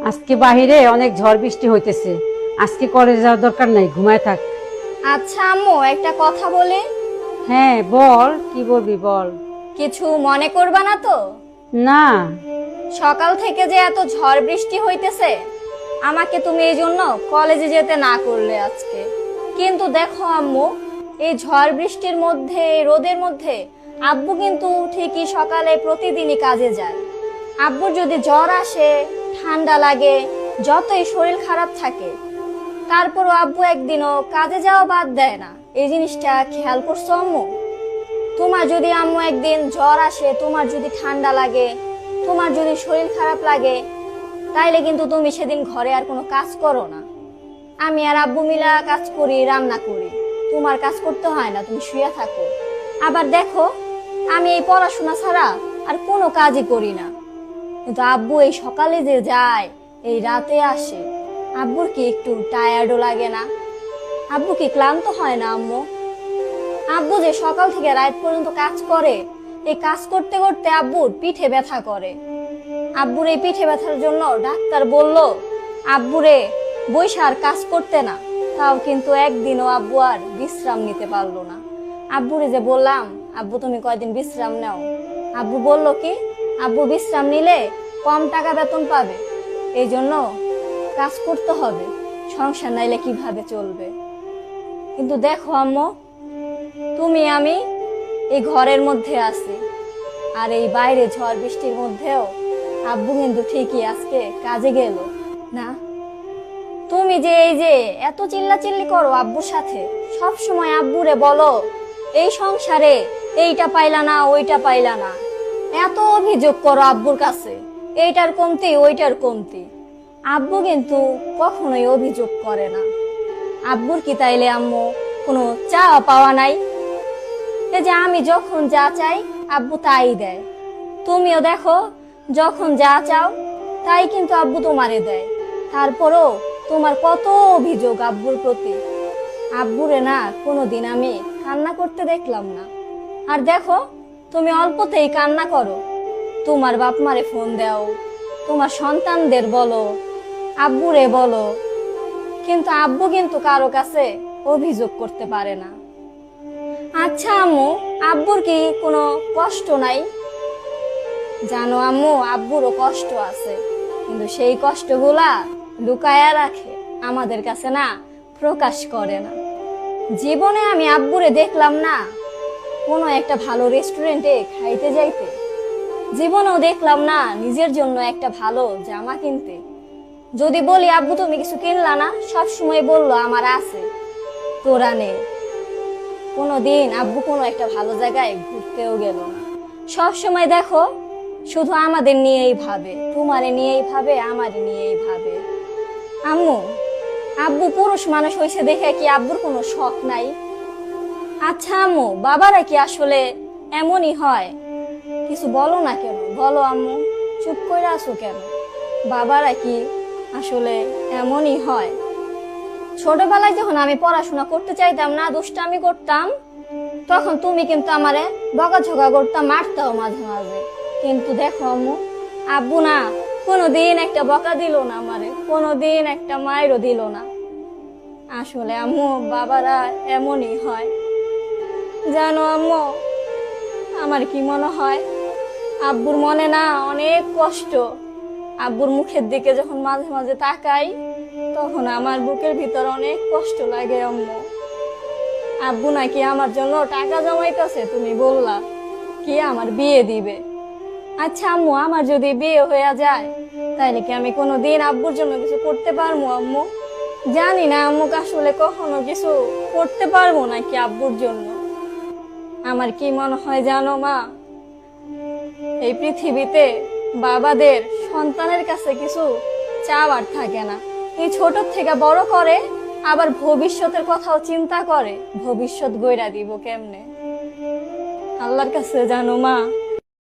আজকে বাহিরে অনেক ঝড় বৃষ্টি হইতেছে। আজকে কলেজে যাওয়ার দরকার নাই, ঘুমায় থাক। আচ্ছা আম্মু, একটা কথা বলি। হ্যাঁ বল, কি বলবি বল। কিছু মনে করবা না তো? না। সকাল থেকে যে এত ঝড় বৃষ্টি হইতেছে, আমাকে তুমি এই জন্য কলেজে যেতে না করলে আজকে। কিন্তু দেখো আম্মু, এই ঝড় বৃষ্টির মধ্যে, এই রোদের মধ্যে আব্বু কিন্তু ঠিকই সকালে প্রতিদিনই কাজে যায়। আব্বুর যদি জ্বর আসে, ঠান্ডা লাগে, যতই শরীর খারাপ থাকে, তারপরও আব্বু একদিনও কাজে যাওয়া বাদ দেয় না। এই জিনিসটা খেয়াল করছো আম্মু? তোমার যদি আম্মু একদিন জ্বর আসে, তোমার যদি ঠান্ডা লাগে, তোমার যদি শরীর খারাপ লাগে, তাইলে কিন্তু তুমি সেদিন ঘরে আর কোনো কাজ করো না। আমি আর আব্বু মিলা কাজ করি, রান্না করি। তোমার কাজ করতে হয় না, তুমি শুয়ে থাকো। আবার দেখো, আমি এই পড়াশোনা ছাড়া আর কোনো কাজই করি না। কিন্তু আব্বু এই সকালে যে যায়, এই রাতে আসে, আব্বুর কি একটু টায়ার্ডও লাগে না? আব্বু কি ক্লান্ত হয় না আম্মু? আব্বু যে সকাল থেকে রাত পর্যন্ত কাজ করে, এই কাজ করতে করতে আব্বুর পিঠে ব্যথা করে। আব্বুর এই পিঠে ব্যথার জন্য ডাক্তার বলল আব্বুরে বইসা আর কাজ করতে না। তাও কিন্তু একদিনও আব্বু আর বিশ্রাম নিতে পারলো না। আব্বুরে যে বললাম, আব্বু তুমি কয়দিন বিশ্রাম নাও, আব্বু বলল কি, আব্বু বিশ্রাম নিলে কম টাকা বেতন পাবে, এই জন্য কাজ করতে হবে, সংসার নাইলে কিভাবে চলবে। কিন্তু দেখো আম্মু, তুমি আমি এই ঘরের মধ্যে আছি, আর এই বাইরে ঝড় বৃষ্টির মধ্যেও আব্বু কিন্তু ঠিকই আজকে কাজে গেল না। তুমি যে এই যে এত চিল্লাচিল্লি করো আব্বুর সাথে, সব সময় আব্বুরে বলো এই সংসারে এইটা পাইলা না, ওইটা পাইলা না, এত অভিযোগ করো আব্বুর কাছে, এইটার কমতি ওইটার কমতি। আব্বু কিন্তু কখনোই অভিযোগ করে না। আব্বুর কি তাইলে আম্মু কোনো চাওয়া পাওয়া নাই? এই যে আমি যখন যা চাই আব্বু তাই দেয়। তুমিও দেখো, যখন যা চাও তাই কিন্তু আব্বু তোমারে দেয়। তারপরও তোমার কত অভিযোগ আব্বুর প্রতি। আব্বুরে না কোনোদিন আমি কান্না করতে দেখলাম না। আর দেখো, তুমি অল্পতেই কান্না করো, তোমার বাপ মারে ফোন দাও, তোমার সন্তানদের বলো, আব্বুরে বলো, কিন্তু আব্বু কিন্তু কারো কাছে অভিযোগ করতে পারে না। আচ্ছা আম্মু, আব্বুর কি কোনো কষ্ট নাই? জানো আম্মু, আব্বুরও কষ্ট আছে, কিন্তু সেই কষ্টগুলা লুকায়া রাখে, আমাদের কাছে না প্রকাশ করে না। জীবনে আমি আব্বুরে দেখলাম না কোনো একটা ভালো রেস্টুরেন্টে খাইতে যাইতে, জীবনেও দেখলাম না নিজের জন্য একটা ভালো জামা কিনতে। যদি বলি আব্বু তুমি কিছু কিনলা না, সব সময় বললো আমার আছে, তোরা নে। কোনোদিন আব্বু কোনো একটা ভালো জায়গায় ঘুরতেও গেল না। সব সময় দেখো শুধু আমাদের নিয়েই ভাবে, তোমারে নিয়েই ভাবে, আমারে নিয়েই ভাবে। আম্মু, আব্বু পুরুষ মানুষ হয়েছে দেখে কি আব্বুর কোনো শখ নাই? আচ্ছা আম্মু, বাবারা কি আসলে এমনই হয়? কিছু বলো না কেন, বলো আম্মু, চুপ করে আসো কেন? বাবারা কি আসলে এমনই হয়? ছোটবেলায় যখন আমি পড়াশোনা করতে চাইতাম না, দুষ্টামি করতাম, তখন তুমি কিন্তু আমারে বকাঝকা করতাম, মারতাও মাঝে মাঝে। কিন্তু দেখো আম্মু, আব্বু না কোনোদিন একটা বকা দিল না আমারে, কোনোদিন একটা মাইরও দিল না। আসলে আম্মু, বাবারা এমনই হয়। জানো আম্মু, আমার কি মনে হয়, আব্বুর মনে না অনেক কষ্ট। আব্বুর মুখের দিকে যখন মাঝে মাঝে তাকাই, তখন আমার বুকের ভিতর অনেক কষ্ট লাগে আম্মু। আব্বু নাকি আমার জন্য টাকা জমাইতেছে, তুমি বললা কি আমার বিয়ে দিবে। আচ্ছা আম্মু, আমার যদি বিয়ে হয়ে যায়, তাইলে কি আমি কোনোদিন আব্বুর জন্য কিছু করতে পারবো আম্মু? জানি না আম্মু, আসলে কখনো কিছু করতে পারবো নাকি আব্বুর জন্য। আমার কি মনে হয় জানো মা, এই পৃথিবীতে বাবাদের সন্তানের কাছে কিছু চাওয়ার থাকে না। এই ছোট থেকে বড় করে, আবার ভবিষ্যতের কথাও চিন্তা করে, ভবিষ্যৎ গইরা দিব কেমনে। আল্লাহর কাছে জানো মা,